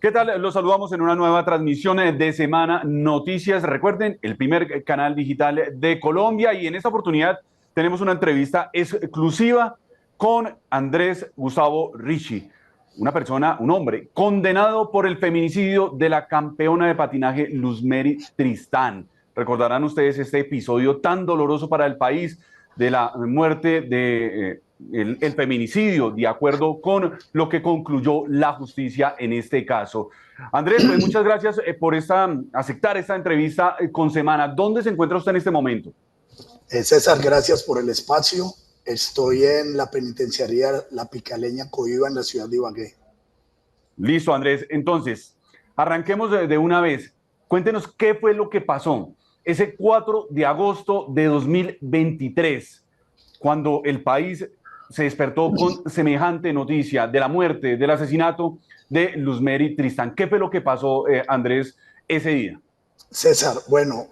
¿Qué tal? Los saludamos en una nueva transmisión de Semana Noticias. Recuerden, el primer canal digital de Colombia, y en esta oportunidad tenemos una entrevista exclusiva con Andrés Gustavo Ricci, una persona, un hombre condenado por el feminicidio de la campeona de patinaje Luzmeri Tristán. Recordarán ustedes este episodio tan doloroso para el país de la muerte de el feminicidio, de acuerdo con lo que concluyó la justicia en este caso. Andrés, pues muchas gracias por aceptar esta entrevista con Semana. ¿Dónde se encuentra usted en este momento? César, gracias por el espacio. Estoy en la penitenciaría La Picaleña Coiba, en la ciudad de Ibagué. Listo, Andrés. Entonces, arranquemos de una vez. Cuéntenos qué fue lo que pasó ese 4 de agosto de 2023, cuando el país se despertó con semejante noticia de la muerte, del asesinato de Luzmeri Tristán. ¿Qué fue lo que pasó, Andrés, ese día? César, bueno,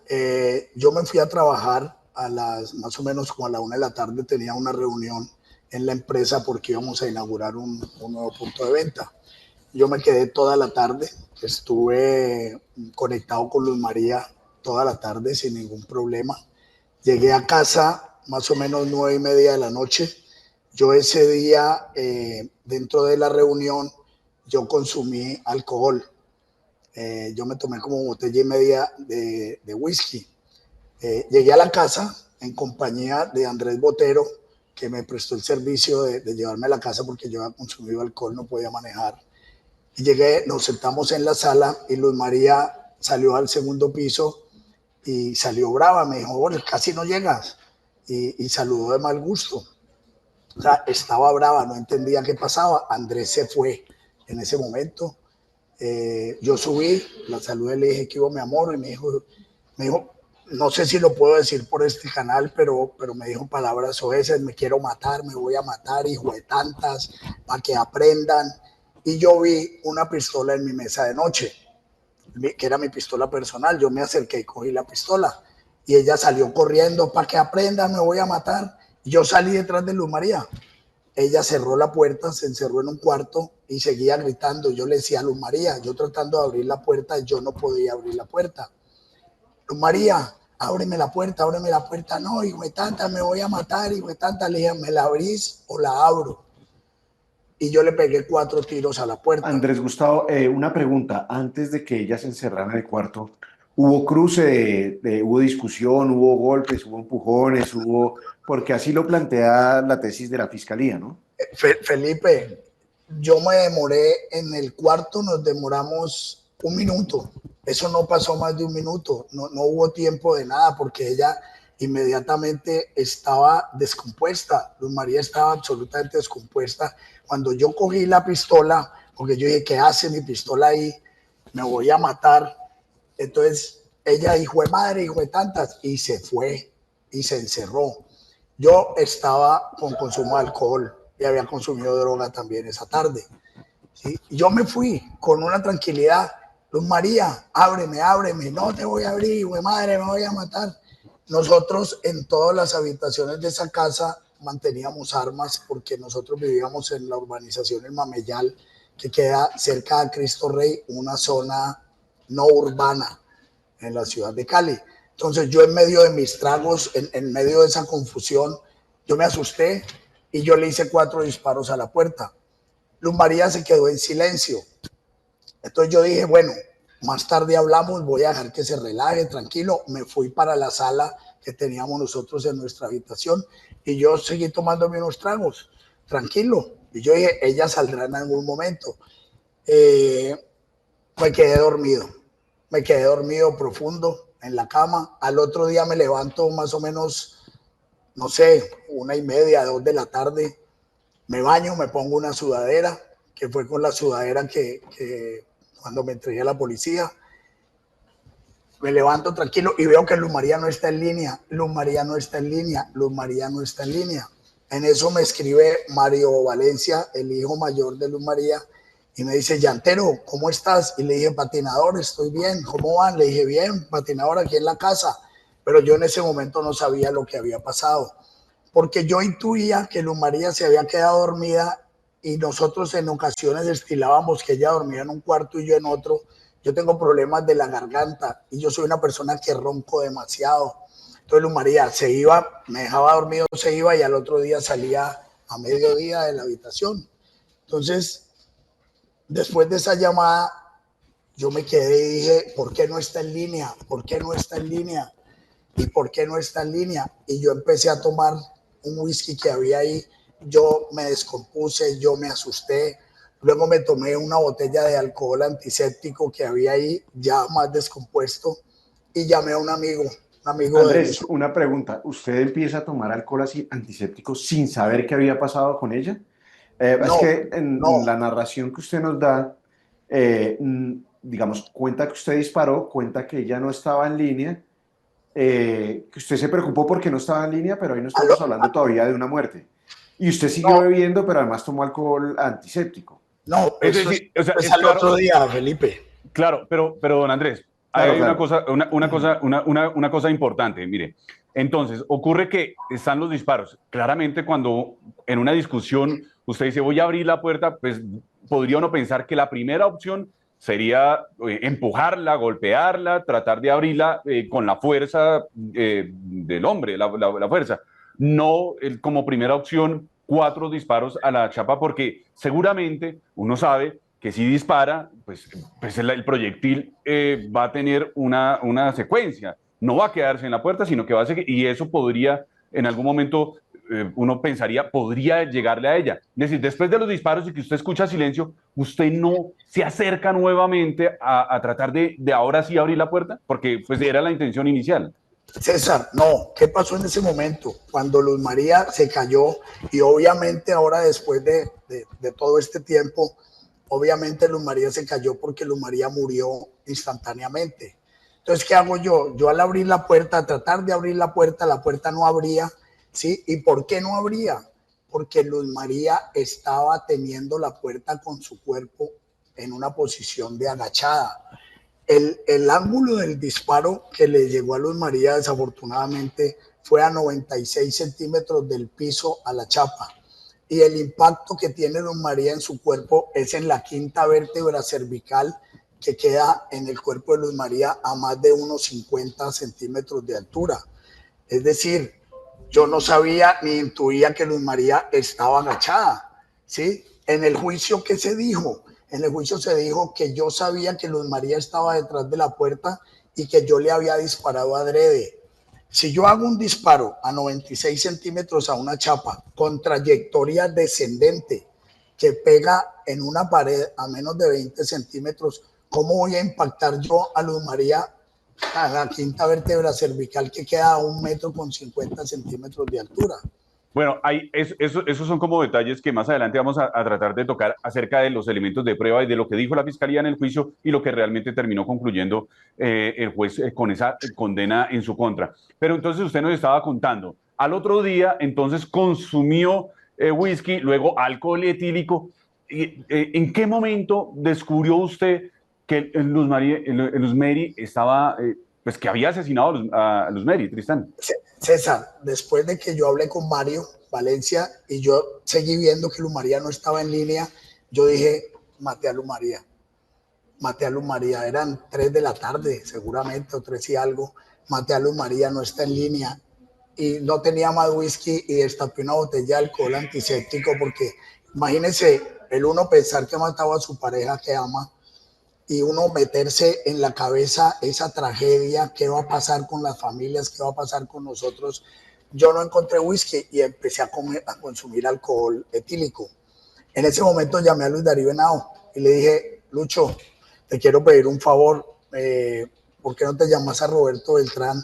yo me fui a trabajar a las más o menos como a la 1 de la tarde. Tenía una reunión en la empresa porque íbamos a inaugurar un nuevo punto de venta. Yo me quedé toda la tarde, estuve conectado con Luz María toda la tarde sin ningún problema. Llegué a casa más o menos 9:30 de la noche. Yo ese día, dentro de la reunión, yo consumí alcohol. Yo me tomé como botella y media de whisky. Llegué a la casa en compañía de Andrés Botero, que me prestó el servicio de llevarme a la casa porque yo había consumido alcohol, no podía manejar. Y llegué, nos sentamos en la sala y Luz María salió al segundo piso y salió brava. Me dijo, bueno, casi no llegas. Y saludó de mal gusto. O sea, estaba brava, no entendía qué pasaba. Andrés se fue en ese momento. Yo subí, la saludé, le dije que iba mi amor, y me dijo, no sé si lo puedo decir por este canal, pero me dijo palabras soeces: me quiero matar, me voy a matar, hijo de tantas, para que aprendan. Y yo vi una pistola en mi mesa de noche, que era mi pistola personal. Yo me acerqué y cogí la pistola, y ella salió corriendo: para que aprendan, me voy a matar. Y yo salí detrás de Luz María. Ella cerró la puerta, se encerró en un cuarto y seguía gritando. Yo le decía a Luz María, yo tratando de abrir la puerta, yo no podía abrir la puerta. Luz María, ábreme la puerta, ábreme la puerta. No, hijo de tanta, me voy a matar, hijo de tanta. Le dije, ¿me la abrís o la abro? Y yo le pegué 4 tiros a la puerta. Andrés Gustavo, una pregunta. Antes de que ella se encerrara en el cuarto, ¿hubo cruce, hubo discusión, hubo golpes, hubo empujones, porque así lo plantea la tesis de la fiscalía, ¿no? Felipe, yo me demoré en el cuarto, nos demoramos 1 minuto. Eso no pasó más de 1 minuto. No hubo tiempo de nada porque ella inmediatamente estaba descompuesta. Luz María estaba absolutamente descompuesta. Cuando yo cogí la pistola, porque yo dije, ¿qué hace mi pistola ahí? Me voy a matar. Entonces ella dijo, madre, hijo de tantas, y se fue y se encerró. Yo estaba con consumo de alcohol y había consumido droga también esa tarde. ¿Sí? Yo me fui con una tranquilidad. Luz María, ábreme, ábreme. No te voy a abrir, hijo de madre, me voy a matar. Nosotros en todas las habitaciones de esa casa manteníamos armas porque nosotros vivíamos en la urbanización El Mameyal, que queda cerca de Cristo Rey, una zona no urbana en la ciudad de Cali. Entonces yo en medio de mis tragos, en medio de esa confusión, yo me asusté y yo le hice 4 disparos a la puerta. Luz María se quedó en silencio. Entonces yo dije, bueno, más tarde hablamos, voy a dejar que se relaje, tranquilo. Me fui para la sala que teníamos nosotros en nuestra habitación y yo seguí tomándome unos tragos, tranquilo. Y yo dije, ella saldrá en algún momento. Me quedé dormido profundo en la cama. Al otro día me levanto más o menos, no sé, 1:30, 2 de la tarde. Me baño, me pongo una sudadera, que fue con la sudadera que cuando me entregué a la policía. Me levanto tranquilo y veo que Luz María no está en línea. Luz María no está en línea. Luz María no está en línea. En eso me escribe Mario Valencia, el hijo mayor de Luz María, y me dice, Llantero, ¿cómo estás? Y le dije, patinador, estoy bien. ¿Cómo van? Le dije, bien, patinador, aquí en la casa. Pero yo en ese momento no sabía lo que había pasado, porque yo intuía que Luz María se había quedado dormida y nosotros en ocasiones estilábamos que ella dormía en un cuarto y yo en otro. Yo tengo problemas de la garganta y yo soy una persona que ronco demasiado. Entonces Luz María se iba, me dejaba dormido, se iba y al otro día salía a mediodía de la habitación. Entonces, después de esa llamada, yo me quedé y dije, ¿por qué no está en línea? ¿Por qué no está en línea? ¿Y por qué no está en línea? Y yo empecé a tomar un whisky que había ahí. Yo me descompuse, yo me asusté. Luego me tomé una botella de alcohol antiséptico que había ahí, ya más descompuesto, y llamé a un amigo de Andrés, los... una pregunta. ¿Usted empieza a tomar alcohol así antiséptico sin saber qué había pasado con ella? Es No, que en no, la narración que usted nos da, digamos, cuenta que usted disparó, cuenta que ella no estaba en línea, que usted se preocupó porque no estaba en línea, pero ahí no aló, estamos hablando todavía de una muerte. Y usted siguió no, bebiendo, pero además tomó alcohol antiséptico. no, Es eso decir, o sea, es es al claro, otro día, Felipe. claro, pero don Andrés, Claro, hay una claro. cosa, una cosa importante, mire. Entonces, ocurre que están los disparos. Claramente, cuando en una discusión usted dice voy a abrir la puerta, pues podría uno pensar que la primera opción sería empujarla, golpearla, tratar de abrirla con la fuerza del hombre, la fuerza. No como primera opción cuatro disparos a la chapa, porque seguramente uno sabe que si dispara, pues el proyectil va a tener una secuencia. No va a quedarse en la puerta, sino que va a seguir, y eso podría, en algún momento, uno pensaría, podría llegarle a ella. Es decir, después de los disparos y que usted escucha silencio, usted no se acerca nuevamente a tratar de ahora sí abrir la puerta, porque pues era la intención inicial. César, no, ¿qué pasó en ese momento? Cuando Luz María se cayó y obviamente ahora después de todo este tiempo, obviamente Luz María se cayó porque Luz María murió instantáneamente. Entonces, ¿qué hago yo? Yo al abrir la puerta, tratar de abrir la puerta no abría, ¿sí? ¿Y por qué no abría? Porque Luz María estaba teniendo la puerta con su cuerpo en una posición de agachada. El ángulo del disparo que le llegó a Luz María desafortunadamente fue a 96 centímetros del piso a la chapa y el impacto que tiene Luz María en su cuerpo es en la quinta vértebra cervical que queda en el cuerpo de Luz María a más de unos 50 centímetros de altura. Es decir, yo no sabía ni intuía que Luz María estaba agachada, ¿sí? En el juicio, ¿qué se dijo? En el juicio se dijo que yo sabía que Luz María estaba detrás de la puerta y que yo le había disparado adrede. Si yo hago un disparo a 96 centímetros a una chapa con trayectoria descendente que pega en una pared a menos de 20 centímetros, ¿cómo voy a impactar yo a Luz María a la quinta vértebra cervical que queda a 1,50 m de altura? Bueno, esos son como detalles que más adelante vamos a tratar de tocar acerca de los elementos de prueba y de lo que dijo la fiscalía en el juicio y lo que realmente terminó concluyendo el juez con esa condena en su contra. Pero entonces usted nos estaba contando, al otro día entonces consumió whisky, luego alcohol etílico. ¿En qué momento descubrió usted que Luz Mary estaba, pues que había asesinado a Luz Mary, Tristán? César, después de que yo hablé con Mario Valencia y yo seguí viendo que Luz María no estaba en línea, yo dije, maté a Luz María. Maté a Luz María, eran 3 de la tarde seguramente, o 3 y algo. Maté a Luz María, no está en línea. Y no tenía más whisky y destapé una botella de alcohol antiséptico porque imagínense el uno pensar que mataba a su pareja que ama y uno meterse en la cabeza esa tragedia, qué va a pasar con las familias, qué va a pasar con nosotros. Yo no encontré whisky y empecé a consumir alcohol etílico. En ese momento llamé a Luis Darío Henao y le dije, Lucho, te quiero pedir un favor, ¿por qué no te llamas a Roberto Beltrán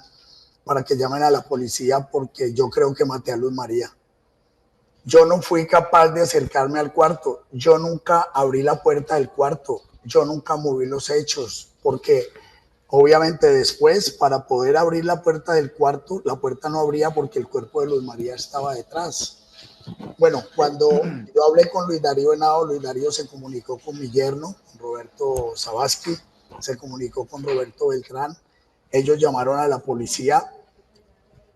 para que llamen a la policía? Porque yo creo que maté a Luz María. Yo no fui capaz de acercarme al cuarto, yo nunca abrí la puerta del cuarto, yo nunca moví los hechos, porque obviamente después para poder abrir la puerta del cuarto, la puerta no abría porque el cuerpo de Luz María estaba detrás. Bueno, cuando yo hablé con Luis Darío Henao, Luis Darío se comunicó con mi yerno, Roberto Sabaski, se comunicó con Roberto Beltrán, ellos llamaron a la policía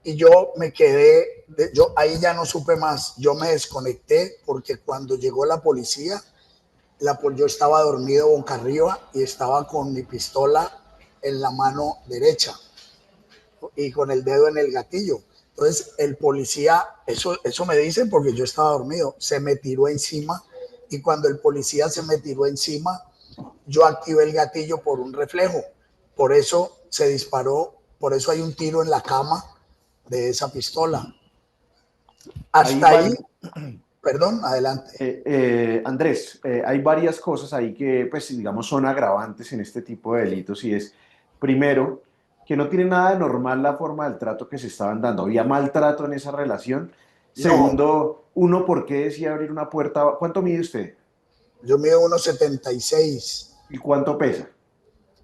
y yo me quedé Yo ahí ya no supe más, yo me desconecté porque cuando llegó la policía, yo estaba dormido boca arriba y estaba con mi pistola en la mano derecha y con el dedo en el gatillo. Entonces el policía, eso me dicen porque yo estaba dormido, se me tiró encima y cuando el policía se me tiró encima, yo activé el gatillo por un reflejo. Por eso se disparó, por eso hay un tiro en la cama de esa pistola. Hasta ahí, perdón, adelante. Andrés, hay varias cosas ahí que, pues, digamos, son agravantes en este tipo de delitos y es, primero, que no tiene nada de normal la forma del trato que se estaban dando. Había maltrato en esa relación. No, Segundo, uno, ¿por qué decía abrir una puerta? ¿Cuánto mide usted? yo mido 1,76, ¿Y cuánto pesa?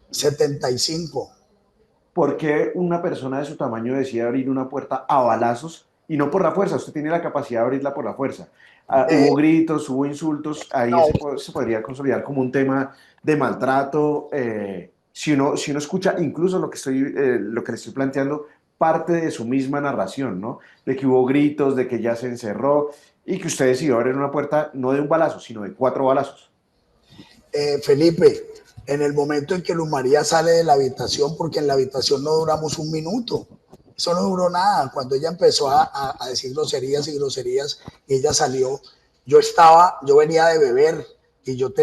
75. ¿Por qué una persona de su tamaño decide abrir una puerta a balazos y no por la fuerza? Usted tiene la capacidad de abrirla por la fuerza. Hubo gritos, hubo insultos, ahí No, se podría consolidar como un tema de maltrato. Si uno escucha incluso lo que le estoy planteando, parte de su misma narración, ¿no? De que hubo gritos, de que ya se encerró y que usted decidió abrir una puerta no de un balazo, sino de 4 balazos. Felipe, en el momento en que Luz María sale de la habitación, porque en la habitación no duramos un minuto, eso no duró nada. Cuando ella empezó a decir groserías y groserías y ella salió, yo venía de beber y yo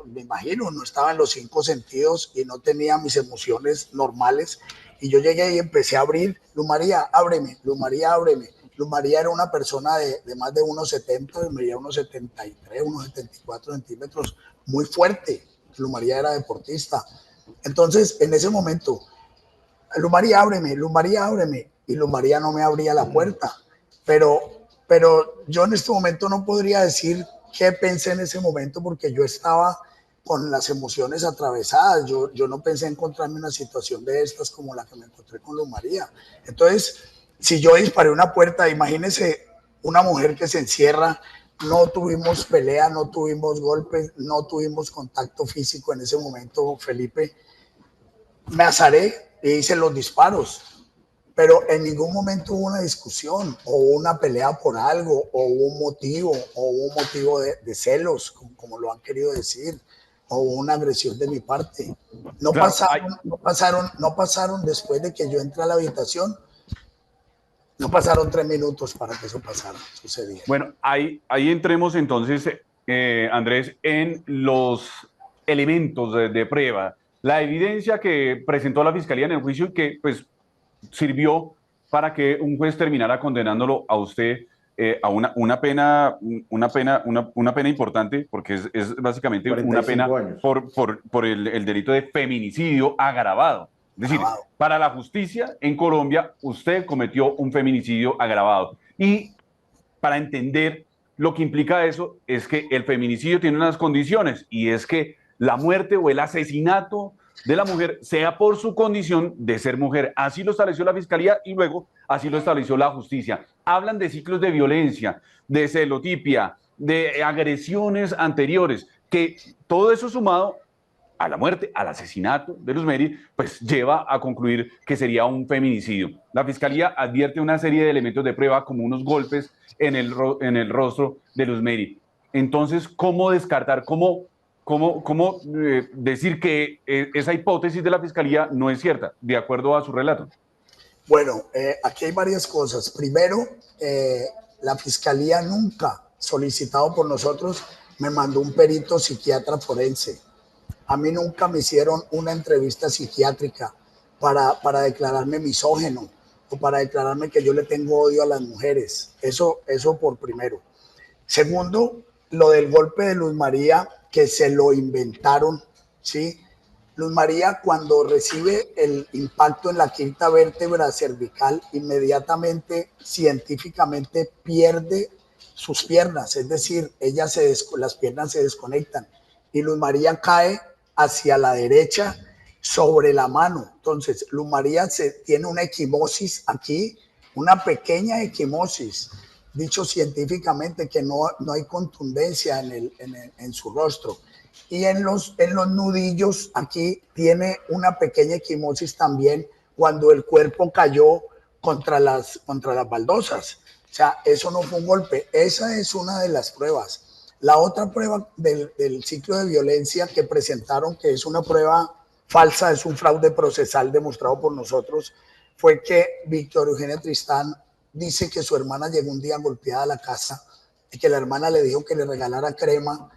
me imagino, no estaba en los 5 sentidos y no tenía mis emociones normales. Y yo llegué y empecé a abrir, Luz María, ábreme, Luz María, ábreme. Luz María era una persona de más de 1,70, medía 1,73, 1,74 centímetros, muy fuerte. Luz María era deportista. Entonces, en ese momento, Luz María, ábreme, Luz María, ábreme. Y Luz María no me abría la puerta. Pero yo en este momento no podría decir qué pensé en ese momento porque yo estaba con las emociones atravesadas. Yo no pensé encontrarme en una situación de estas como la que me encontré con Luz María. Entonces, si yo disparé una puerta, imagínese una mujer que se encierra, no tuvimos pelea, no tuvimos golpes, no tuvimos contacto físico en ese momento, Felipe. Me azaré e hice los disparos, pero en ningún momento hubo una discusión o una pelea por algo o hubo un motivo de celos, como lo han querido decir, o hubo una agresión de mi parte. Claro, No pasaron después de que yo entré a la habitación, no pasaron 3 minutos para que eso pasara, sucediera. bueno, ahí entremos entonces, Andrés, en los elementos de prueba, la evidencia que presentó la Fiscalía en el juicio y que pues sirvió para que un juez terminara condenándolo a usted a una pena importante, porque es básicamente una 45 pena años. por el delito de feminicidio agravado. Es decir, Grabado. para la justicia en Colombia, usted cometió un feminicidio agravado. Y para entender lo que implica eso es que el feminicidio tiene unas condiciones y es que la muerte o el asesinato de la mujer sea por su condición de ser mujer. Así lo estableció la Fiscalía y luego así lo estableció la justicia. Hablan de ciclos de violencia, de celotipia, de agresiones anteriores, que todo eso sumado a la muerte, al asesinato de Luz Mary, pues lleva a concluir que sería un feminicidio. La Fiscalía advierte una serie de elementos de prueba como unos golpes en el rostro de Luz Mary. Entonces, ¿cómo descartar, cómo decir que esa hipótesis de la Fiscalía no es cierta, de acuerdo a su relato? Bueno, aquí hay varias cosas. Primero, la Fiscalía nunca, solicitado por nosotros, me mandó un perito psiquiatra forense. A mí nunca me hicieron una entrevista psiquiátrica para declararme misógeno o para declararme que yo le tengo odio a las mujeres. Eso por primero. Segundo, lo del golpe de Luz María, que se lo inventaron, ¿sí? Luz María, cuando recibe el impacto en la quinta vértebra cervical, inmediatamente, científicamente, pierde sus piernas, es decir, las piernas se desconectan y Luz María cae hacia la derecha sobre la mano. Entonces, Luz María tiene una equimosis aquí, una pequeña equimosis, dicho científicamente que no hay contundencia en su rostro. Y en los nudillos aquí tiene una pequeña equimosis también cuando el cuerpo cayó contra las baldosas. O sea, eso no fue un golpe. Esa es una de las pruebas. La otra prueba del ciclo de violencia que presentaron, que es una prueba falsa, es un fraude procesal demostrado por nosotros, fue que Victoria Eugenia Tristán dice que su hermana llegó un día golpeada a la casa y que la hermana le dijo que le regalara crema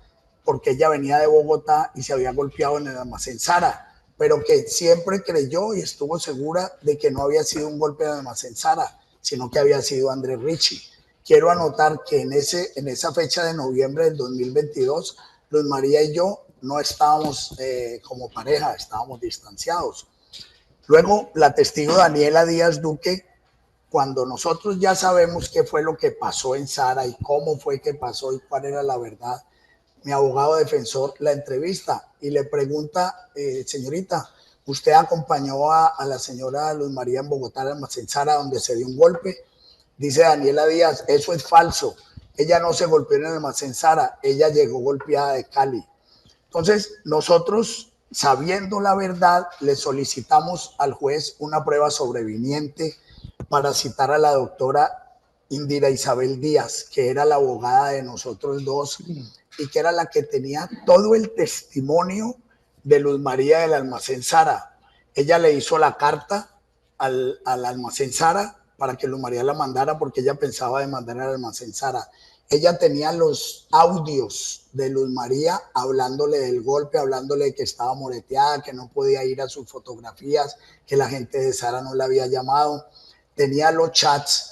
porque ella venía de Bogotá y se había golpeado en el almacén Sara, pero que siempre creyó y estuvo segura de que no había sido un golpe en el almacén Sara, sino que había sido Andrés Richie. Quiero anotar que en esa fecha de noviembre del 2022, Luz María y yo no estábamos como pareja, estábamos distanciados. Luego, la testigo Daniela Díaz Duque, cuando nosotros ya sabemos qué fue lo que pasó en Sara y cómo fue que pasó y cuál era la verdad, mi abogado defensor la entrevista y le pregunta, señorita, ¿usted acompañó a la señora Luz María en Bogotá, al almacén Sara, donde se dio un golpe? Dice Daniela Díaz, eso es falso. Ella no se golpeó en el almacén Sara, ella llegó golpeada de Cali. Entonces, nosotros, sabiendo la verdad, le solicitamos al juez una prueba sobreviniente para citar a la doctora Indira Isabel Díaz, que era la abogada de nosotros dos y que era la que tenía todo el testimonio de Luz María del almacén Sara. Ella le hizo la carta al almacén Sara para que Luz María la mandara porque ella pensaba de mandar al almacén Sara. Ella tenía los audios de Luz María hablándole del golpe, hablándole de que estaba moreteada, que no podía ir a sus fotografías, que la gente de Sara no la había llamado. Tenía los chats.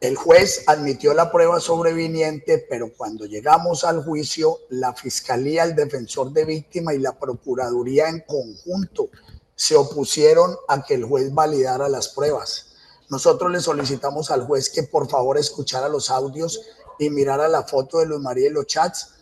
El juez admitió la prueba sobreviniente, pero cuando llegamos al juicio, la fiscalía, el defensor de víctima y la procuraduría en conjunto se opusieron a que el juez validara las pruebas. Nosotros le solicitamos al juez que por favor escuchara los audios y mirara la foto de Luz María y los chats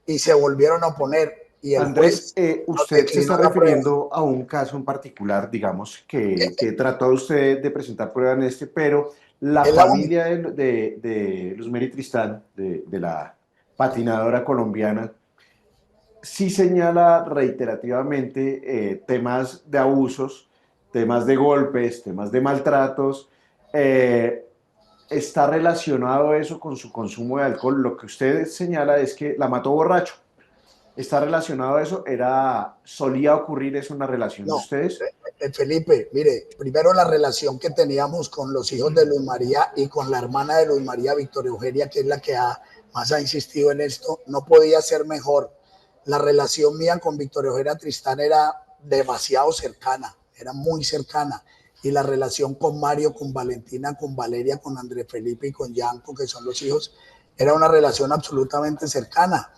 y se volvieron a oponer. Y el Andrés, juez usted se está refiriendo a un caso en particular, digamos, que trató usted de presentar prueba en este, pero la familia de Luz Mary Tristán, de la patinadora colombiana, sí señala reiterativamente temas de abusos, temas de golpes, temas de maltratos. ¿Está relacionado eso con su consumo de alcohol? Lo que usted señala es que la mató borracho. ¿Está relacionado a eso? ¿Solía ocurrir eso en la relación de ustedes? Felipe, mire, primero la relación que teníamos con los hijos de Luz María y con la hermana de Luz María, Victoria Eugenia, que es la que más ha insistido en esto, no podía ser mejor. La relación mía con Victoria Eugenia Tristán era demasiado cercana, era muy cercana. Y la relación con Mario, con Valentina, con Valeria, con Andrés Felipe y con Yanko, que son los hijos, era una relación absolutamente cercana.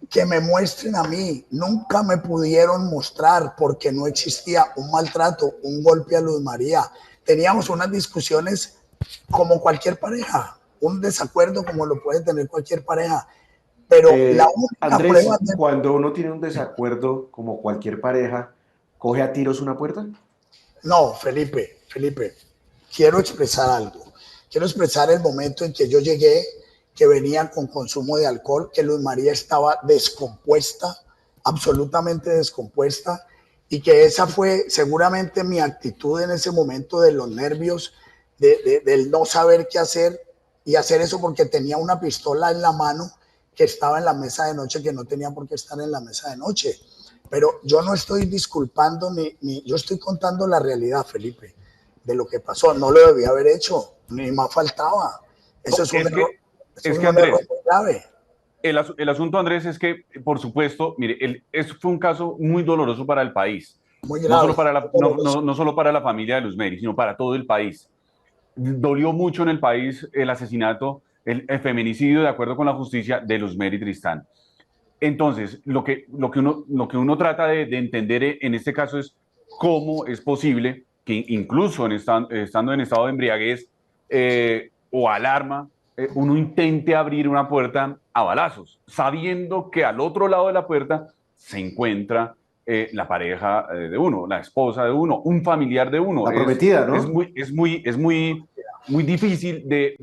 Que me muestren a mí, nunca me pudieron mostrar porque no existía un maltrato, un golpe a Luz María. Teníamos unas discusiones como cualquier pareja, un desacuerdo como lo puede tener cualquier pareja, pero la única Andrés, prueba cuando uno tiene un desacuerdo como cualquier pareja, ¿coge a tiros una puerta? No, Felipe, quiero expresar algo. Quiero expresar el momento en que yo llegué, que venía con consumo de alcohol, que Luz María estaba descompuesta, absolutamente descompuesta, y que esa fue seguramente mi actitud en ese momento de los nervios, del no saber qué hacer y hacer eso porque tenía una pistola en la mano que estaba en la mesa de noche, que no tenía por qué estar en la mesa de noche. Pero yo no estoy disculpando, yo estoy contando la realidad, Felipe, de lo que pasó. No lo debía haber hecho, ni más faltaba. Eso es un error. Es que Andrés, muy grave. El asunto, Andrés, es que, por supuesto, mire, fue un caso muy doloroso para el país. Muy grave. No solo para la familia de Luz Mary, sino para todo el país. Dolió mucho en el país el asesinato, el feminicidio, de acuerdo con la justicia, de Luz Mary Tristán. Entonces, lo que uno trata de entender en este caso es cómo es posible que incluso estando en estado de embriaguez o alarma, uno intente abrir una puerta a balazos, sabiendo que al otro lado de la puerta se encuentra la pareja de uno, la esposa de uno, un familiar de uno. La prometida, ¿no? Es muy difícil de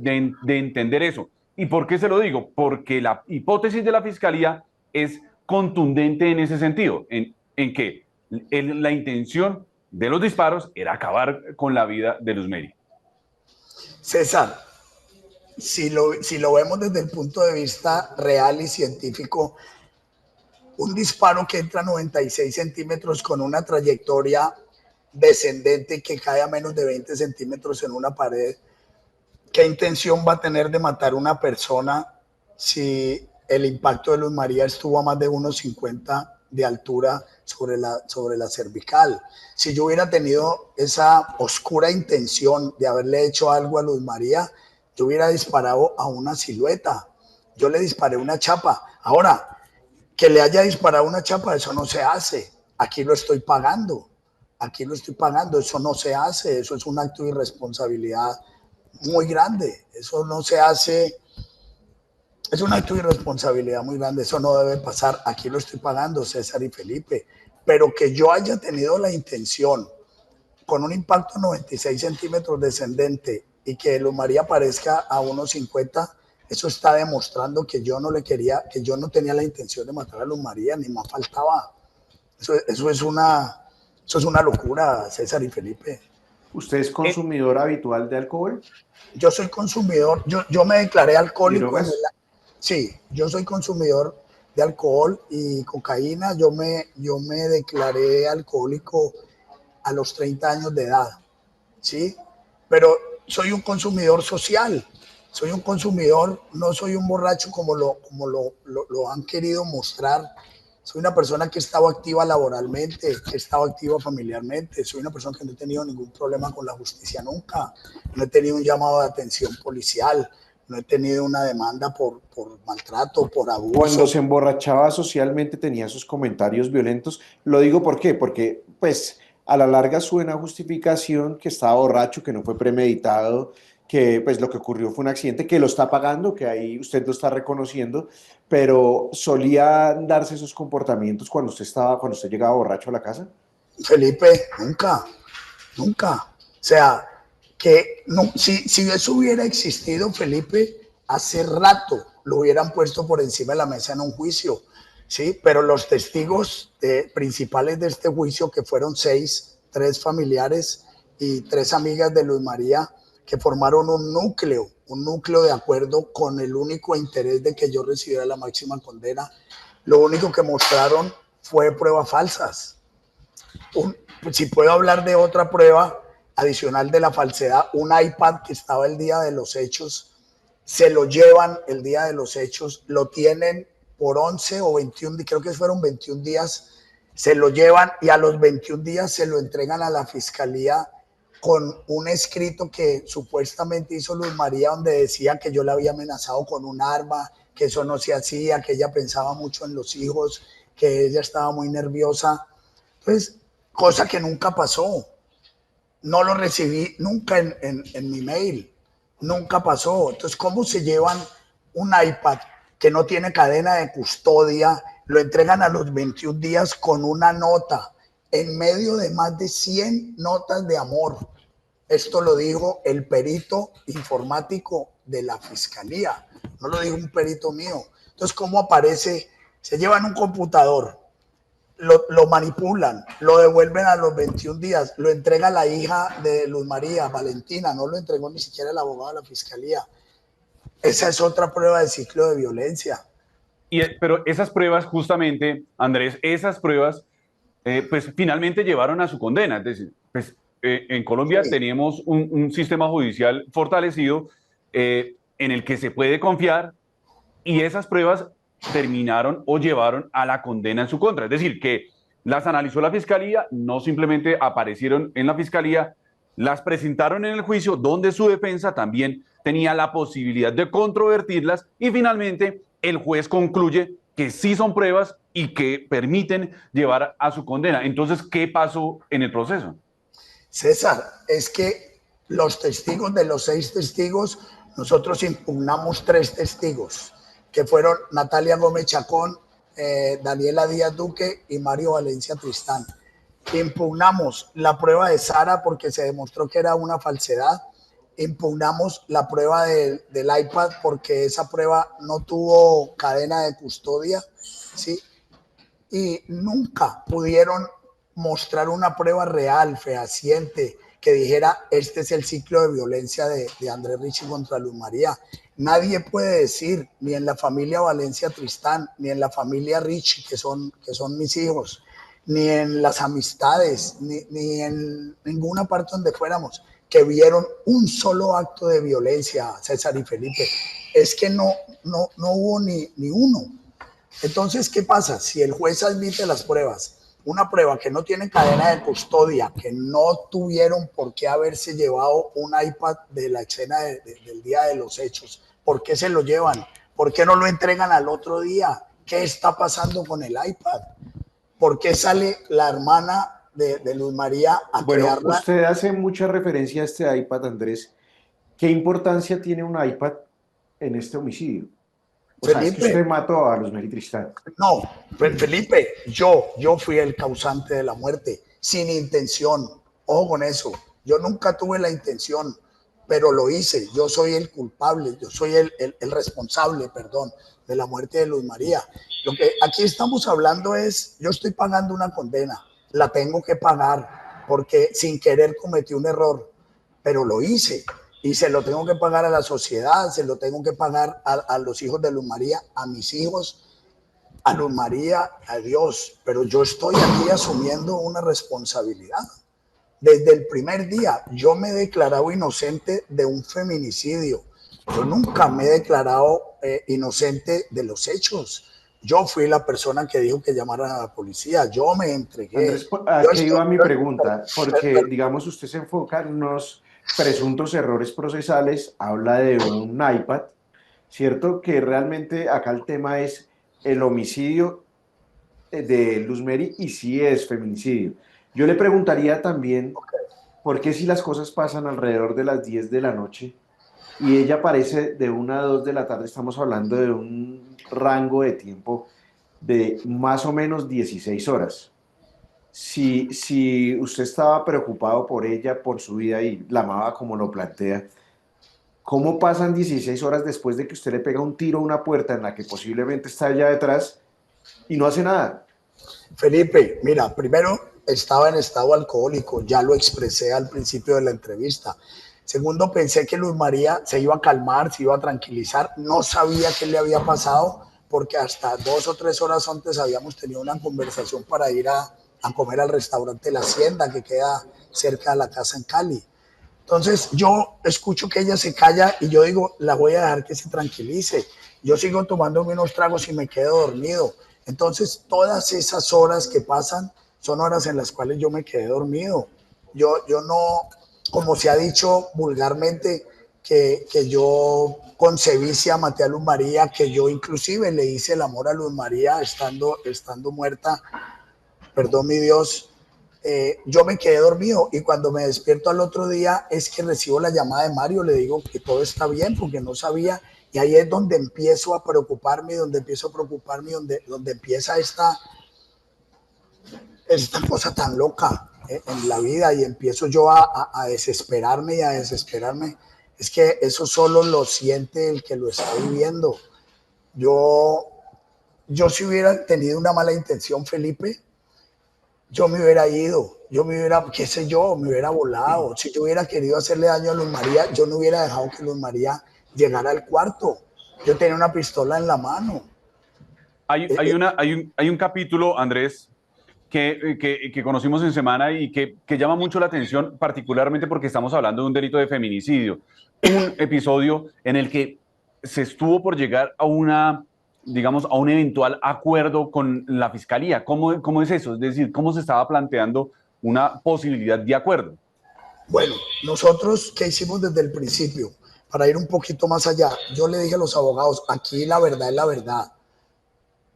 entender eso. ¿Y por qué se lo digo? Porque la hipótesis de la fiscalía es contundente en ese sentido, en que la intención de los disparos era acabar con la vida de Luz Mary. César, si lo vemos desde el punto de vista real y científico, un disparo que entra a 96 centímetros con una trayectoria descendente que cae a menos de 20 centímetros en una pared, ¿qué intención va a tener de matar a una persona si el impacto de Luz María estuvo a más de 1,50 de altura sobre la cervical? Si yo hubiera tenido esa oscura intención de haberle hecho algo a Luz María, yo hubiera disparado a una silueta. Yo le disparé una chapa. Ahora, que le haya disparado una chapa, eso no se hace. Aquí lo estoy pagando. Aquí lo estoy pagando. Eso no se hace. Eso es un acto de irresponsabilidad muy grande. Eso no se hace. Es un acto de irresponsabilidad muy grande. Eso no debe pasar. Aquí lo estoy pagando, César y Felipe. Pero que yo haya tenido la intención, con un impacto 96 centímetros descendente, y que Luz María aparezca a 1,50, eso está demostrando que yo no le quería, que yo no tenía la intención de matar a Luz María, ni más faltaba. Eso es una locura, César y Felipe. ¿Usted es consumidor habitual de alcohol Yo soy consumidor, yo me declaré y alcohólico drogas? sí, yo soy consumidor de alcohol y cocaína. Yo me declaré alcohólico a los 30 años de edad, ¿sí? Pero soy un consumidor social, soy un consumidor, no soy un borracho como lo han querido mostrar. Soy una persona que he estado activa laboralmente, que he estado activa familiarmente, soy una persona que no he tenido ningún problema con la justicia nunca, no he tenido un llamado de atención policial, no he tenido una demanda por maltrato, por Cuando abuso. se emborrachaba socialmente tenía esos comentarios violentos. Lo digo ¿por qué? Porque pues a la larga suena justificación que estaba borracho, que no fue premeditado, que pues lo que ocurrió fue un accidente, que lo está pagando, que ahí usted lo está reconociendo, pero solía darse esos comportamientos cuando usted llegaba borracho a la casa. Felipe, nunca, nunca. O sea, que no, si eso hubiera existido, Felipe, hace rato lo hubieran puesto por encima de la mesa en un juicio, ¿sí? Pero los testigos principales de este juicio, que fueron 6, 3 familiares y 3 amigas de Luz María, que formaron un núcleo de acuerdo con el único interés de que yo recibiera la máxima condena, lo único que mostraron fue pruebas falsas. Si puedo hablar de otra prueba adicional de la falsedad, un iPad que estaba el día de los hechos, se lo llevan el día de los hechos, lo tienen por 11 o 21, creo que fueron 21 días, se lo llevan y a los 21 días se lo entregan a la fiscalía con un escrito que supuestamente hizo Luz María, donde decía que yo la había amenazado con un arma, que eso no se hacía, que ella pensaba mucho en los hijos, que ella estaba muy nerviosa. Entonces, cosa que nunca pasó. No lo recibí nunca en mi mail. Nunca pasó. Entonces, ¿cómo se llevan un iPad que no tiene cadena de custodia? Lo entregan a los 21 días con una nota en medio de más de 100 notas de amor. Esto lo dijo el perito informático de la fiscalía. No lo dijo un perito mío. Entonces, ¿cómo aparece? Se llevan un computador, lo manipulan, lo devuelven a los 21 días, lo entrega la hija de Luz María, Valentina, no lo entregó ni siquiera el abogado de la fiscalía. Esa es otra prueba de ciclo de violencia. Pero esas pruebas, justamente, Andrés, esas pruebas, pues finalmente llevaron a su condena. Es decir, pues, en Colombia Sí. tenemos un sistema judicial fortalecido en el que se puede confiar y esas pruebas terminaron o llevaron a la condena en su contra. Es decir, que las analizó la fiscalía, no simplemente aparecieron en la fiscalía, las presentaron en el juicio donde su defensa también tenía la posibilidad de controvertirlas y finalmente el juez concluye que sí son pruebas y que permiten llevar a su condena. Entonces, ¿qué pasó en el proceso? César, es que los testigos, de los 6 testigos, nosotros impugnamos 3 testigos, que fueron Natalia Gómez Chacón, Daniela Díaz Duque y Mario Valencia Tristán. Impugnamos la prueba de Sara porque se demostró que era una falsedad. Impugnamos la prueba del iPad porque esa prueba no tuvo cadena de custodia, ¿sí? Y nunca pudieron mostrar una prueba real, fehaciente, que dijera, este es el ciclo de violencia de Andrés Richie contra Luz María. Nadie puede decir, ni en la familia Valencia Tristán, ni en la familia Richie, que son mis hijos, ni en las amistades, ni en ninguna parte donde fuéramos, que vieron un solo acto de violencia, César y Felipe. Es que no hubo ni uno. Entonces, ¿qué pasa? Si el juez admite las pruebas, una prueba que no tiene cadena de custodia, que no tuvieron por qué haberse llevado un iPad de la escena del día de los hechos, ¿por qué se lo llevan? ¿Por qué no lo entregan al otro día? ¿Qué está pasando con el iPad? ¿Por qué sale la hermana de Luz María a crearla? Usted hace mucha referencia a este iPad, Andrés. ¿Qué importancia tiene un iPad en este homicidio? O sea, es que Felipe, usted mató a Luz Mary Tristán. no, Felipe, yo fui el causante de la muerte, sin intención. Ojo con eso. Yo nunca tuve la intención, pero lo hice. Yo soy el culpable, yo soy el responsable, perdón, de la muerte de Luz María. Lo que aquí estamos hablando es, yo estoy pagando una condena, la tengo que pagar, porque sin querer cometí un error, pero lo hice. Y se lo tengo que pagar a la sociedad, se lo tengo que pagar a los hijos de Luz María, a mis hijos, a Luz María, a Dios. Pero yo estoy aquí asumiendo una responsabilidad. Desde el primer día yo me he declarado inocente de un feminicidio. Yo nunca me he declarado inocente de los hechos. Yo fui la persona que dijo que llamaran a la policía. Yo me entregué. Andrés, ¿a qué iba mi pregunta? Porque, digamos, usted se enfoca en unos presuntos errores procesales, habla de un iPad, ¿cierto? Que realmente acá el tema es el homicidio de Luz Mary y si es feminicidio. Yo le preguntaría también, ¿por qué si las cosas pasan alrededor de las 10 de la noche y ella aparece de 1 a 2 de la tarde? Estamos hablando de un rango de tiempo de más o menos 16 horas. Si usted estaba preocupado por ella, por su vida y la amaba como lo plantea, ¿cómo pasan 16 horas después de que usted le pega un tiro a una puerta en la que posiblemente está allá detrás y no hace nada? Felipe, mira, primero estaba en estado alcohólico, ya lo expresé al principio de la entrevista. Segundo, pensé que Luz María se iba a calmar, se iba a tranquilizar. No sabía qué le había pasado porque hasta 2 o 3 horas antes habíamos tenido una conversación para ir a comer al restaurante La Hacienda, que queda cerca de la casa en Cali. Entonces yo escucho que ella se calla y yo digo, la voy a dejar que se tranquilice. Yo sigo tomándome unos tragos y me quedo dormido. Entonces todas esas horas que pasan son horas en las cuales yo me quedé dormido. Yo no, como se ha dicho vulgarmente, que yo concebí, si maté a Luz María, que yo inclusive le hice el amor a Luz María estando muerta, perdón mi Dios. Yo me quedé dormido y cuando me despierto al otro día es que recibo la llamada de Mario, le digo que todo está bien porque no sabía, y ahí es donde empiezo a preocuparme, donde empieza esta cosa tan loca en la vida y empiezo yo a desesperarme y a desesperarme. Es que eso solo lo siente el que lo está viviendo. Yo si hubiera tenido una mala intención, Felipe, yo me hubiera ido, yo me hubiera, qué sé yo, me hubiera volado. Si yo hubiera querido hacerle daño a Luz María, yo no hubiera dejado que Luz María llegara al cuarto. Yo tenía una pistola en la mano. Hay un capítulo, Andrés, que conocimos en semana y que llama mucho la atención, particularmente porque estamos hablando de un delito de feminicidio. Un episodio en el que se estuvo por llegar a digamos, a un eventual acuerdo con la fiscalía. ¿Cómo es eso? Es decir, ¿cómo se estaba planteando una posibilidad de acuerdo? Bueno, nosotros, ¿qué hicimos desde el principio? Para ir un poquito más allá, yo le dije a los abogados, aquí la verdad es la verdad.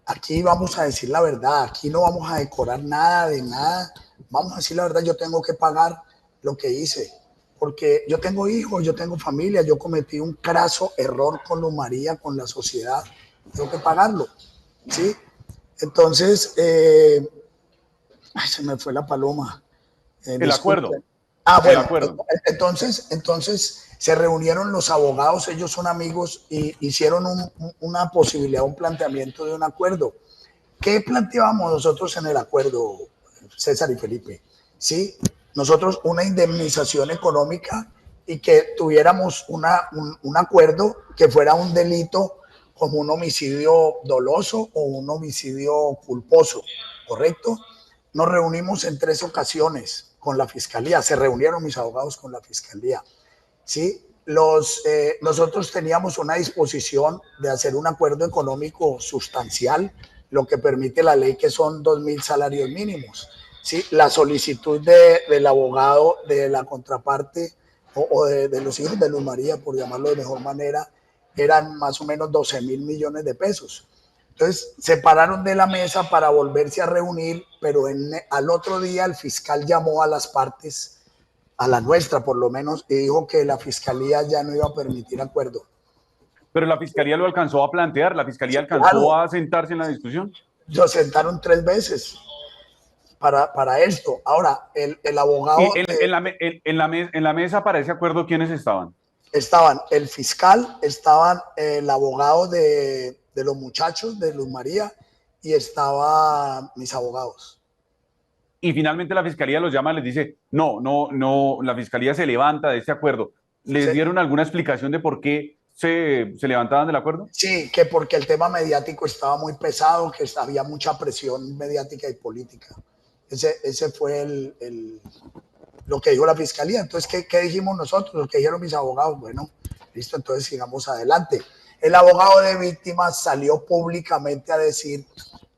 Aquí vamos a decir la verdad, aquí no vamos a decorar nada de nada. Vamos a decir la verdad, yo tengo que pagar lo que hice. Porque yo tengo hijos, yo tengo familia, yo cometí un craso error con Luz María, con la sociedad. Tengo que pagarlo, ¿sí? Entonces, ay, se me fue la paloma. El acuerdo. Bueno, el acuerdo. entonces se reunieron los abogados, ellos son amigos, y hicieron una posibilidad, un planteamiento de un acuerdo. ¿Qué planteábamos nosotros en el acuerdo, César y Felipe? Sí, nosotros una indemnización económica y que tuviéramos un acuerdo que fuera un delito como un homicidio doloso o un homicidio culposo, ¿correcto? Nos reunimos en 3 ocasiones con la fiscalía, se reunieron mis abogados con la fiscalía, ¿sí? Nosotros teníamos una disposición de hacer un acuerdo económico sustancial, lo que permite la ley, que son 2.000 salarios mínimos, ¿sí? La solicitud del abogado de la contraparte o de los hijos de Luz María, por llamarlo de mejor manera, eran más o menos 12.000 millones de pesos. Entonces se pararon de la mesa para volverse a reunir, pero al otro día el fiscal llamó a las partes, a la nuestra por lo menos, y dijo que la fiscalía ya no iba a permitir acuerdo. Pero la fiscalía lo alcanzó a plantear, la fiscalía alcanzó Claro, a sentarse en la discusión. lo sentaron 3 veces para esto. Ahora, el abogado... Y en la mesa para ese acuerdo, ¿quiénes estaban? Estaban el fiscal, estaban el abogado de los muchachos de Luz María y estaban mis abogados. Y finalmente la fiscalía los llama y les dice, no, la fiscalía se levanta de este acuerdo. ¿Les dieron alguna explicación de por qué se levantaban del acuerdo? Sí, que porque el tema mediático estaba muy pesado, que había mucha presión mediática y política. Ese fue lo que dijo la fiscalía. Entonces, ¿qué dijimos nosotros? Lo que dijeron mis abogados. Bueno, listo, entonces sigamos adelante. El abogado de víctimas salió públicamente a decir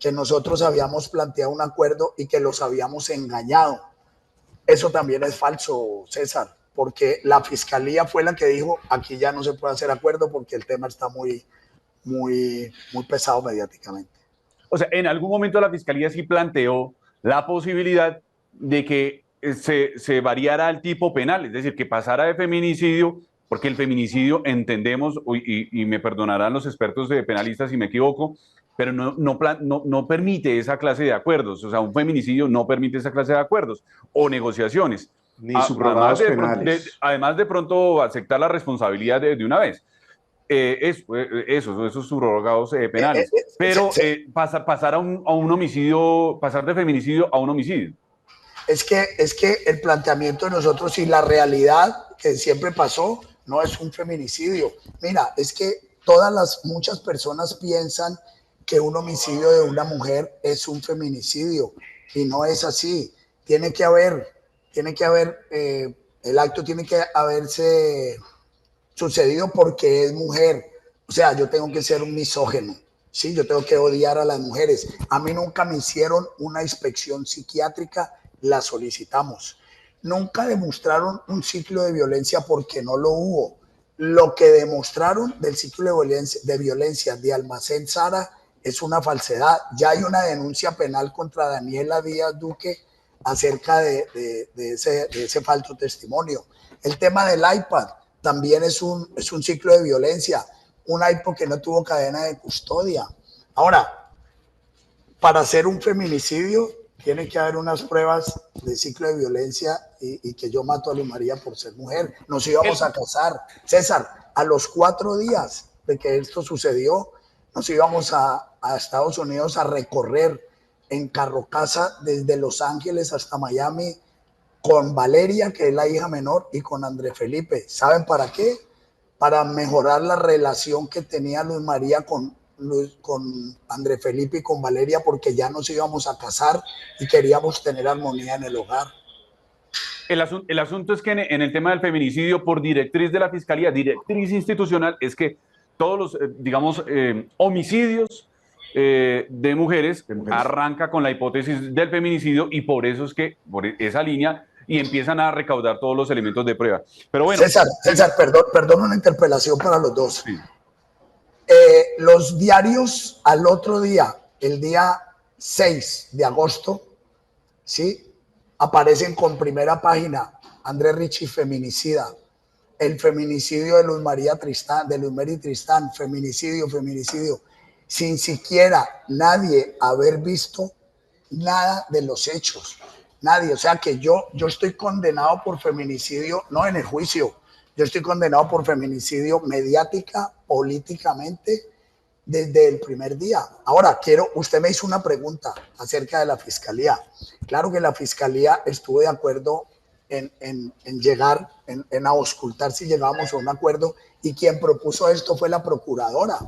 que nosotros habíamos planteado un acuerdo y que los habíamos engañado. Eso también es falso, César, porque la fiscalía fue la que dijo, aquí ya no se puede hacer acuerdo porque el tema está muy pesado mediáticamente. O sea, en algún momento la fiscalía sí planteó la posibilidad de que se variara el tipo penal, es decir, que pasara de feminicidio, porque el feminicidio entendemos, y me perdonarán los expertos de penalistas si me equivoco, pero no permite esa clase de acuerdos. O sea, un feminicidio no permite esa clase de acuerdos o negociaciones. Ni subrogados penales. Además de pronto aceptar la responsabilidad de una vez. Esos subrogados penales. Pero pasar a un homicidio, pasar de feminicidio a un homicidio. Es que el planteamiento de nosotros y la realidad que siempre pasó no es un feminicidio. Mira, es que muchas personas piensan que un homicidio de una mujer es un feminicidio y no es así. Tiene que haber, el acto tiene que haberse sucedido porque es mujer. O sea, yo tengo que ser un misógino, ¿sí? Yo tengo que odiar a las mujeres. A mí nunca me hicieron una inspección psiquiátrica, la solicitamos. Nunca demostraron un ciclo de violencia porque no lo hubo. Lo que demostraron del ciclo de violencia de Almacén Sara es una falsedad. Ya hay una denuncia penal contra Daniela Díaz Duque acerca de ese falso testimonio. El tema del iPad también es un ciclo de violencia. Un iPad que no tuvo cadena de custodia. Ahora, para hacer un feminicidio tiene que haber unas pruebas de ciclo de violencia y que yo mato a Luz María por ser mujer. Nos íbamos a casar. César, a los 4 días de que esto sucedió, nos íbamos a Estados Unidos a recorrer en carrocasa desde Los Ángeles hasta Miami con Valeria, que es la hija menor, y con André Felipe. ¿Saben para qué? Para mejorar la relación que tenía Luz María con André Felipe y con Valeria, porque ya nos íbamos a casar y queríamos tener armonía en el hogar. El asunto es que en el tema del feminicidio, por directriz de la Fiscalía, directriz institucional, es que todos los, digamos, homicidios de mujeres arranca con la hipótesis del feminicidio y por eso es que, por esa línea, y empiezan a recaudar todos los elementos de prueba. Pero bueno. César, perdón una interpelación para los dos. Sí. Los diarios al otro día, el día 6 de agosto, ¿sí? Aparecen con primera página, André Richie feminicida, el feminicidio de Luz María Tristán, de Luz Mary Tristán, feminicidio, sin siquiera nadie haber visto nada de los hechos. Nadie, o sea que yo estoy condenado por feminicidio, no en el juicio, yo estoy condenado por feminicidio mediática, políticamente, desde el primer día. Ahora, usted me hizo una pregunta acerca de la fiscalía. Claro que la fiscalía estuvo de acuerdo en llegar, en auscultar si llegábamos a un acuerdo, y quien propuso esto fue la procuradora.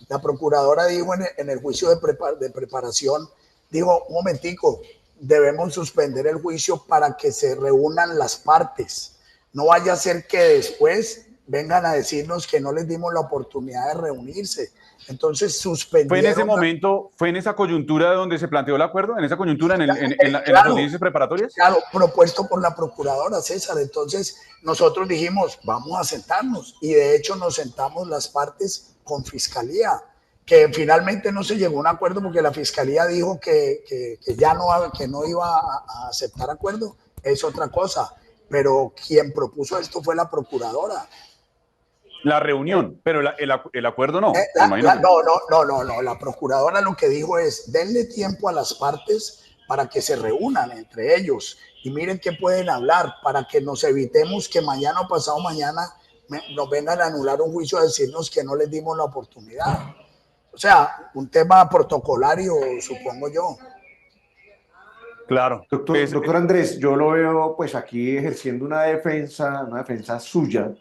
La procuradora dijo en el juicio de preparación, dijo, un momentico, debemos suspender el juicio para que se reúnan las partes. No vaya a ser que después vengan a decirnos que no les dimos la oportunidad de reunirse. Entonces suspendieron. ¿Fue en ese momento, fue en esa coyuntura donde se planteó el acuerdo? ¿En esa coyuntura, en las audiencias preparatorias? Claro, propuesto por la procuradora, César. Entonces nosotros dijimos, vamos a sentarnos. Y de hecho nos sentamos las partes con fiscalía, que finalmente no se llegó a un acuerdo porque la fiscalía dijo que ya no iba a aceptar acuerdo. Es otra cosa. Pero quien propuso esto fue la procuradora. La reunión, pero el acuerdo no. No. La procuradora lo que dijo es, denle tiempo a las partes para que se reúnan entre ellos y miren qué pueden hablar para que nos evitemos que mañana o pasado mañana nos vengan a anular un juicio a decirnos que no les dimos la oportunidad. O sea, un tema protocolario, supongo yo. Claro. Doctor Andrés, yo lo veo pues aquí ejerciendo una defensa suya,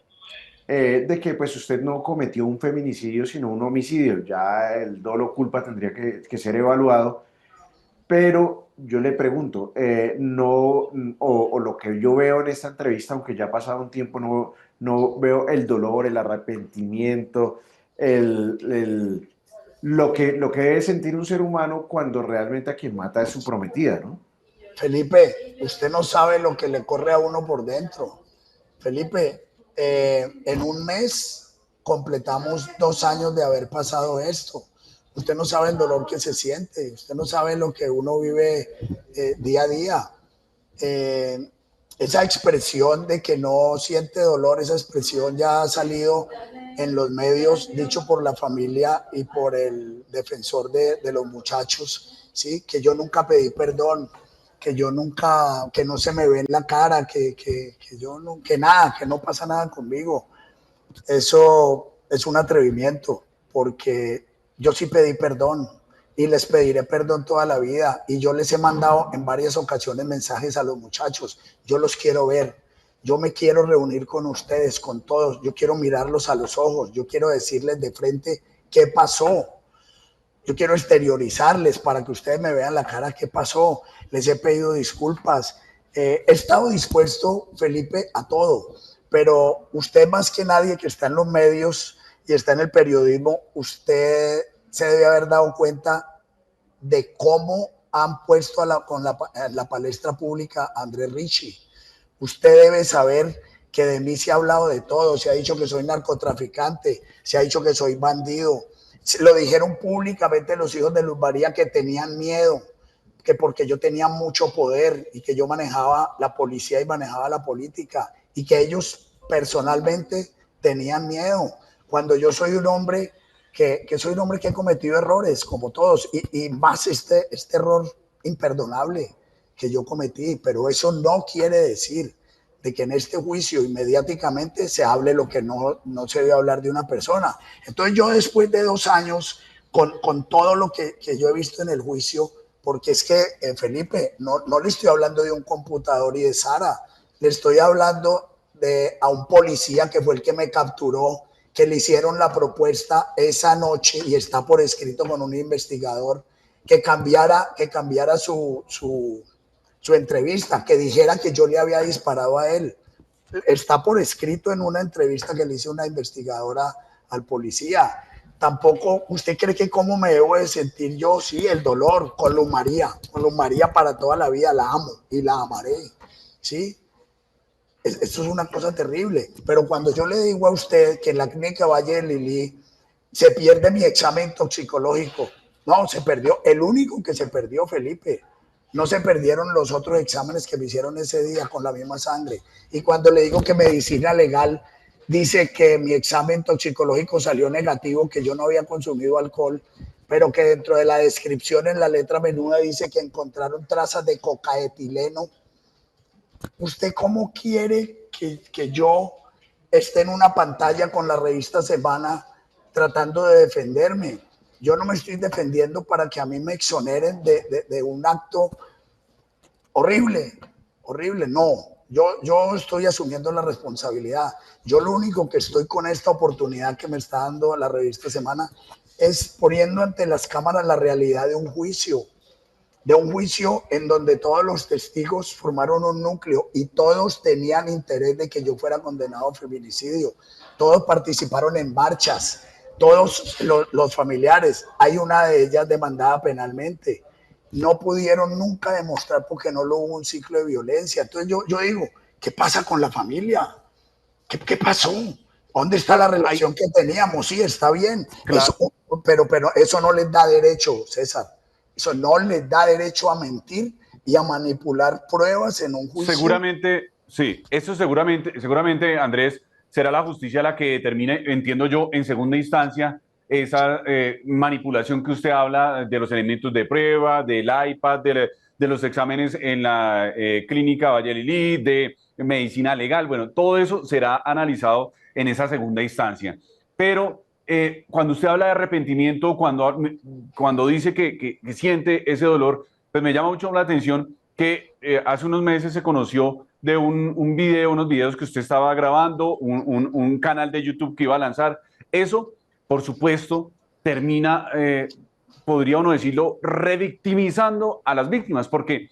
de que pues usted no cometió un feminicidio sino un homicidio. Ya el dolo culpa tendría que ser evaluado, pero yo le pregunto, o lo que yo veo en esta entrevista, aunque ya ha pasado un tiempo, no veo el dolor, el arrepentimiento, lo que debe sentir un ser humano cuando realmente a quien mata es su prometida, ¿no? Felipe, usted no sabe lo que le corre a uno por dentro. Felipe, en un mes completamos 2 años de haber pasado esto. Usted no sabe el dolor que se siente, usted no sabe lo que uno vive día a día. Esa expresión de que no siente dolor, esa expresión ya ha salido en los medios, dicho por la familia y por el defensor de los muchachos, ¿sí? Que yo nunca pedí perdón, que no se me ve en la cara, que nada, que no pasa nada conmigo. Eso es un atrevimiento, porque yo sí pedí perdón y les pediré perdón toda la vida. Y yo les he mandado en varias ocasiones mensajes a los muchachos. Yo los quiero ver. Yo me quiero reunir con ustedes, con todos. Yo quiero mirarlos a los ojos. Yo quiero decirles de frente qué pasó. Yo quiero exteriorizarles para que ustedes me vean la cara qué pasó. Les he pedido disculpas. He estado dispuesto, Felipe, a todo. Pero usted más que nadie que está en los medios y está en el periodismo, usted se debe haber dado cuenta de cómo han puesto en la palestra pública a Andrés Ricci. Usted debe saber que de mí se ha hablado de todo. Se ha dicho que soy narcotraficante, se ha dicho que soy bandido. Lo dijeron públicamente los hijos de Luz María, que tenían miedo, que porque yo tenía mucho poder y que yo manejaba la policía y manejaba la política, y que ellos personalmente tenían miedo, cuando yo soy un hombre que soy un hombre que he cometido errores como todos, y más este error imperdonable que yo cometí. Pero eso no quiere decir de que en este juicio inmediatamente se hable lo que no se debe hablar de una persona. Entonces yo, después de 2 años, con todo lo que yo he visto en el juicio, porque es que, Felipe, no le estoy hablando de un computador y de Sara, le estoy hablando a un policía que fue el que me capturó, que le hicieron la propuesta esa noche, y está por escrito con un investigador, que cambiara su entrevista, que dijera que yo le había disparado a él. Está por escrito en una entrevista que le hizo una investigadora al policía. Tampoco, ¿usted cree que cómo me debo de sentir yo? Sí, el dolor con Luz María para toda la vida. La amo y la amaré, ¿sí? Esto es una cosa terrible. Pero cuando yo le digo a usted que en la clínica Valle de Lili se pierde mi examen toxicológico, no, se perdió. El único que se perdió, Felipe. No se perdieron los otros exámenes que me hicieron ese día con la misma sangre. Y cuando le digo que medicina legal dice que mi examen toxicológico salió negativo, que yo no había consumido alcohol, pero que dentro de la descripción en la letra menuda dice que encontraron trazas de cocaetileno. ¿Usted cómo quiere que yo esté en una pantalla con la revista Semana tratando de defenderme? Yo no me estoy defendiendo para que a mí me exoneren de un acto horrible, no. Yo estoy asumiendo la responsabilidad. Yo lo único que estoy con esta oportunidad que me está dando la revista Semana es poniendo ante las cámaras la realidad de un juicio en donde todos los testigos formaron un núcleo y todos tenían interés de que yo fuera condenado a feminicidio. Todos participaron en marchas, todos los familiares. Hay una de ellas demandada penalmente. No pudieron nunca demostrar porque no lo hubo un ciclo de violencia. Entonces yo digo, ¿qué pasa con la familia? ¿Qué pasó? ¿Dónde está la relación que teníamos? Sí, está bien, Claro. eso, pero eso no les da derecho, César. Eso no les da derecho a mentir y a manipular pruebas en un juicio. Seguramente, sí, eso seguramente, Andrés, será la justicia la que determine, entiendo yo, en segunda instancia, esa manipulación que usted habla de los elementos de prueba, del iPad, de los exámenes en la clínica Valle Lilí, de medicina legal. Bueno, todo eso será analizado en esa segunda instancia. Pero cuando usted habla de arrepentimiento, cuando dice que siente ese dolor, pues me llama mucho la atención que hace unos meses se conoció de un video, unos videos que usted estaba grabando, un canal de YouTube que iba a lanzar. Eso, por supuesto, termina, podría uno decirlo, revictimizando a las víctimas, porque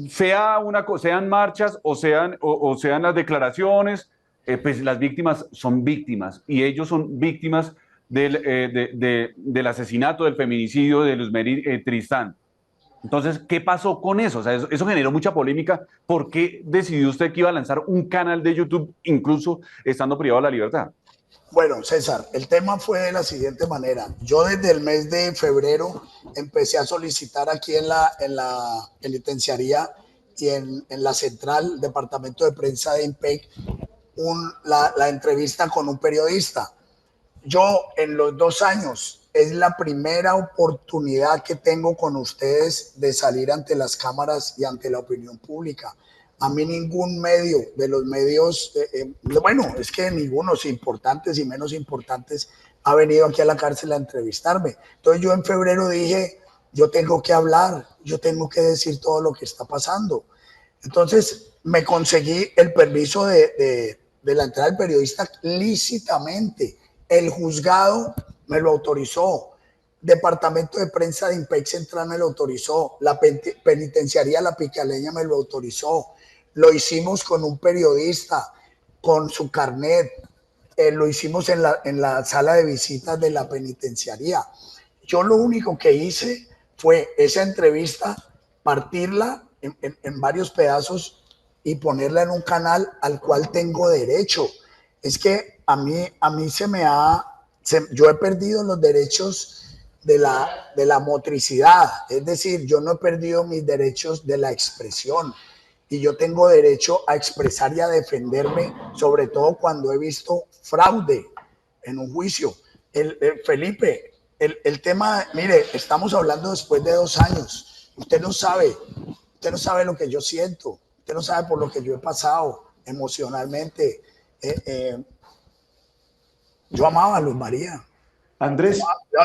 sean marchas o sean las declaraciones, pues las víctimas son víctimas y ellos son víctimas del asesinato, del feminicidio de Luzmeri Tristán. Entonces, ¿qué pasó con eso? O sea, eso generó mucha polémica. ¿Por qué decidió usted que iba a lanzar un canal de YouTube, incluso estando privado de la libertad? Bueno, César, el tema fue de la siguiente manera. Yo desde el mes de febrero empecé a solicitar aquí en la penitenciaría y en la central, departamento de prensa de IMPEC, la entrevista con un periodista. Yo en los 2 años es la primera oportunidad que tengo con ustedes de salir ante las cámaras y ante la opinión pública. A mí ningún medio de los medios, bueno, es que ninguno, importantes y menos importantes, ha venido aquí a la cárcel a entrevistarme. Entonces yo en febrero dije, yo tengo que hablar, yo tengo que decir todo lo que está pasando. Entonces me conseguí el permiso de la entrada del periodista lícitamente. El juzgado me lo autorizó. Departamento de prensa de IMPEC Central me lo autorizó. La penitenciaría La Picaleña me lo autorizó. Lo hicimos con un periodista, con su carnet. Lo hicimos en la sala de visitas de la penitenciaría. Yo lo único que hice fue esa entrevista, partirla en varios pedazos y ponerla en un canal al cual tengo derecho. Es que a mí yo he perdido los derechos de la motricidad, es decir, yo no he perdido mis derechos de la expresión y yo tengo derecho a expresar y a defenderme, sobre todo cuando he visto fraude en un juicio. Felipe, el tema, mire, estamos hablando después de 2 años, usted no sabe lo que yo siento, usted no sabe por lo que yo he pasado emocionalmente. Yo amaba a Luz María. Andrés,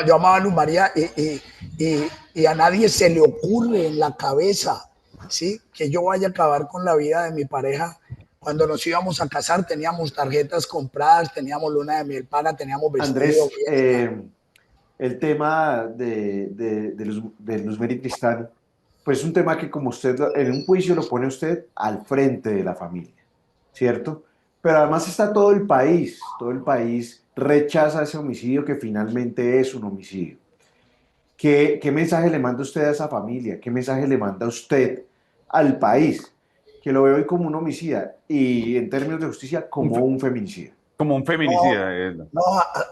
Yo amaba a Luz María y a nadie se le ocurre en la cabeza, ¿sí?, que yo vaya a acabar con la vida de mi pareja. Cuando nos íbamos a casar teníamos tarjetas compradas, teníamos luna de miel paga, teníamos vestido. Andrés, el tema de Luzmeri Tristán, pues es un tema que como usted en un juicio lo pone usted al frente de la familia, ¿cierto? Pero además está todo el país rechaza ese homicidio que finalmente es un homicidio. ¿Qué mensaje le manda usted a esa familia? ¿Qué mensaje le manda usted al país? Que lo ve hoy como un homicida y en términos de justicia como un feminicidio. Como un feminicida. No,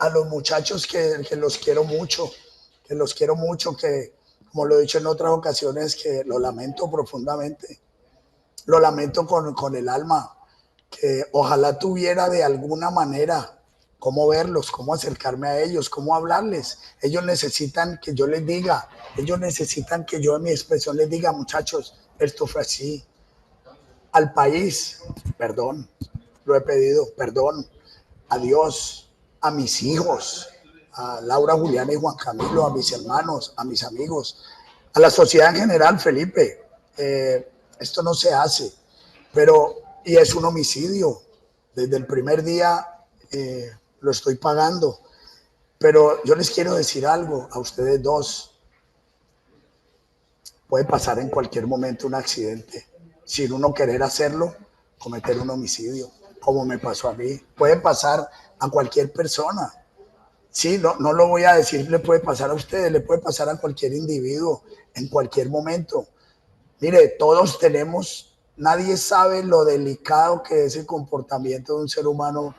a los muchachos que los quiero mucho, que como lo he dicho en otras ocasiones, que lo lamento profundamente, lo lamento con el alma, que ojalá tuviera de alguna manera cómo verlos, cómo acercarme a ellos, cómo hablarles. Ellos necesitan que yo les diga, ellos necesitan que yo en mi expresión les diga, muchachos, esto fue así. Al país, perdón, lo he pedido, perdón, a Dios, a mis hijos, a Laura, Juliana y Juan Camilo, a mis hermanos, a mis amigos, a la sociedad en general, Felipe. Esto no se hace, pero y es un homicidio. Desde el primer día lo estoy pagando. Pero yo les quiero decir algo a ustedes dos. Puede pasar en cualquier momento un accidente. Sin uno querer hacerlo, cometer un homicidio, como me pasó a mí. Puede pasar a cualquier persona. Sí, no lo voy a decir, le puede pasar a ustedes, le puede pasar a cualquier individuo, en cualquier momento. Mire, todos tenemos, nadie sabe lo delicado que es el comportamiento de un ser humano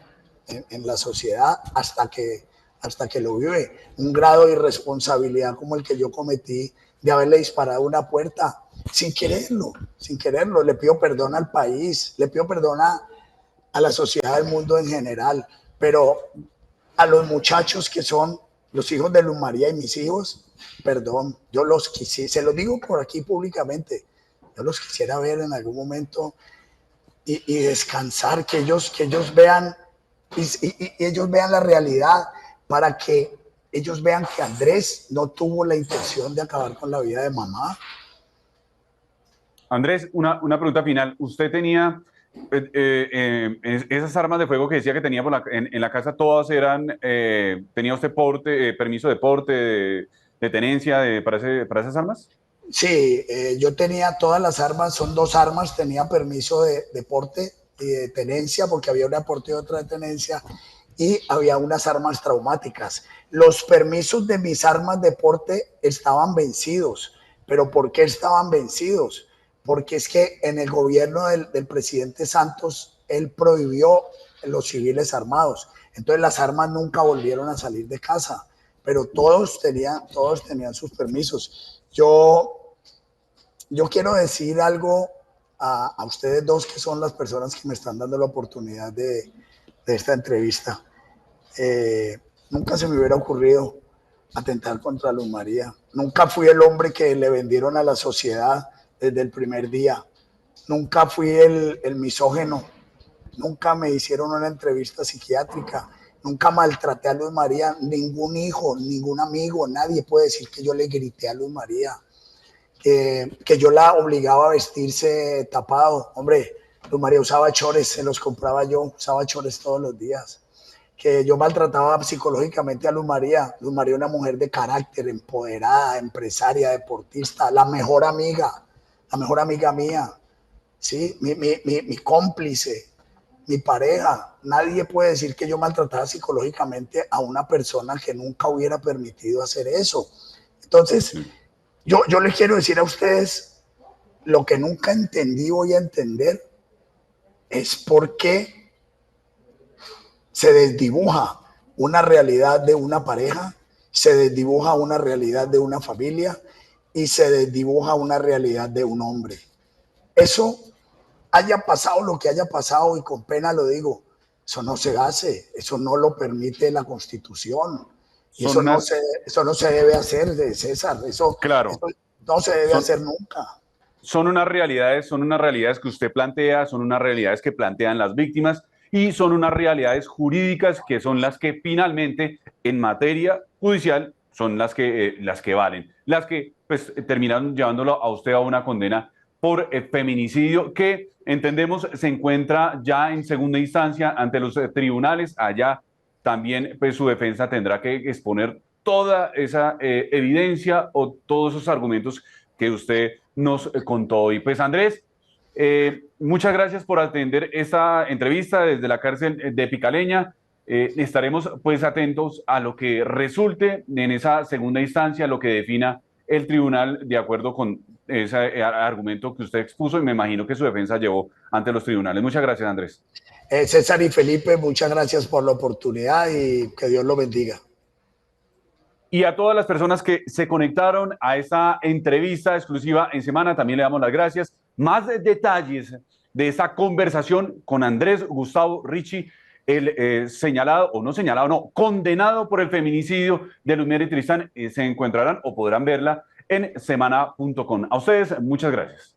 en la sociedad hasta que lo vive. Un grado de irresponsabilidad como el que yo cometí de haberle disparado una puerta sin quererlo, sin quererlo. Le pido perdón al país, le pido perdón a la sociedad del mundo en general, pero a los muchachos que son los hijos de Luz María y mis hijos, perdón, yo los quisiera, se los digo por aquí públicamente, yo los quisiera ver en algún momento y descansar, que ellos vean y ellos vean la realidad, para que ellos vean que Andrés no tuvo la intención de acabar con la vida de mamá. Andrés, una pregunta final. ¿Usted tenía esas armas de fuego que decía que tenía en la casa, todas eran, tenía usted permiso de porte, de tenencia para esas armas? Sí, yo tenía todas las armas, son 2 armas, tenía permiso de porte y de tenencia, porque había una de porte y otra de tenencia, y había unas armas traumáticas. Los permisos de mis armas de porte estaban vencidos. ¿Pero por qué estaban vencidos? Porque es que en el gobierno del presidente Santos, él prohibió los civiles armados. Entonces las armas nunca volvieron a salir de casa, pero todos tenían sus permisos. Yo quiero decir algo a ustedes dos, que son las personas que me están dando la oportunidad de esta entrevista. Nunca se me hubiera ocurrido atentar contra Luz María. Nunca fui el hombre que le vendieron a la sociedad desde el primer día. Nunca fui el misógeno. Nunca me hicieron una entrevista psiquiátrica. Nunca maltraté a Luz María. Ningún hijo, ningún amigo, nadie puede decir que yo le grité a Luz María, que yo la obligaba a vestirse tapado. Hombre, Luz María usaba chores, se los compraba yo, usaba chores todos los días. Que yo maltrataba psicológicamente a Luz María. Luz María, una mujer de carácter, empoderada, empresaria, deportista, la mejor amiga mía, ¿sí? Mi cómplice, mi pareja. Nadie puede decir que yo maltrataba psicológicamente a una persona que nunca hubiera permitido hacer eso. Entonces, yo les quiero decir a ustedes, lo que nunca entendí, voy a entender, es por qué se desdibuja una realidad de una pareja, se desdibuja una realidad de una familia y se desdibuja una realidad de un hombre. Eso, haya pasado lo que haya pasado, y con pena lo digo, eso no se hace, eso no lo permite la Constitución. Y eso no se debe hacer, César, eso no se debe hacer nunca. Son unas realidades que usted plantea, son unas realidades que plantean las víctimas, y son unas realidades jurídicas que son las que finalmente en materia judicial son las que valen, las que pues terminan llevándolo a usted a una condena por feminicidio, que entendemos se encuentra ya en segunda instancia ante los tribunales. Allá también pues su defensa tendrá que exponer toda esa evidencia o todos esos argumentos que usted nos contó. Y pues Andrés, muchas gracias por atender esta entrevista desde la cárcel de Picaleña. Estaremos pues atentos a lo que resulte en esa segunda instancia, lo que defina el tribunal de acuerdo con ese argumento que usted expuso, y me imagino que su defensa llevó ante los tribunales. Muchas gracias, Andrés. César y Felipe, muchas gracias por la oportunidad y que Dios lo bendiga. Y a todas las personas que se conectaron a esta entrevista exclusiva en Semana, también le damos las gracias. Más detalles de esta conversación con Andrés Gustavo Richie, el señalado, o no señalado, no, condenado por el feminicidio de Luz Mary Tristán, se encontrarán o podrán verla en semana.com. A ustedes, muchas gracias.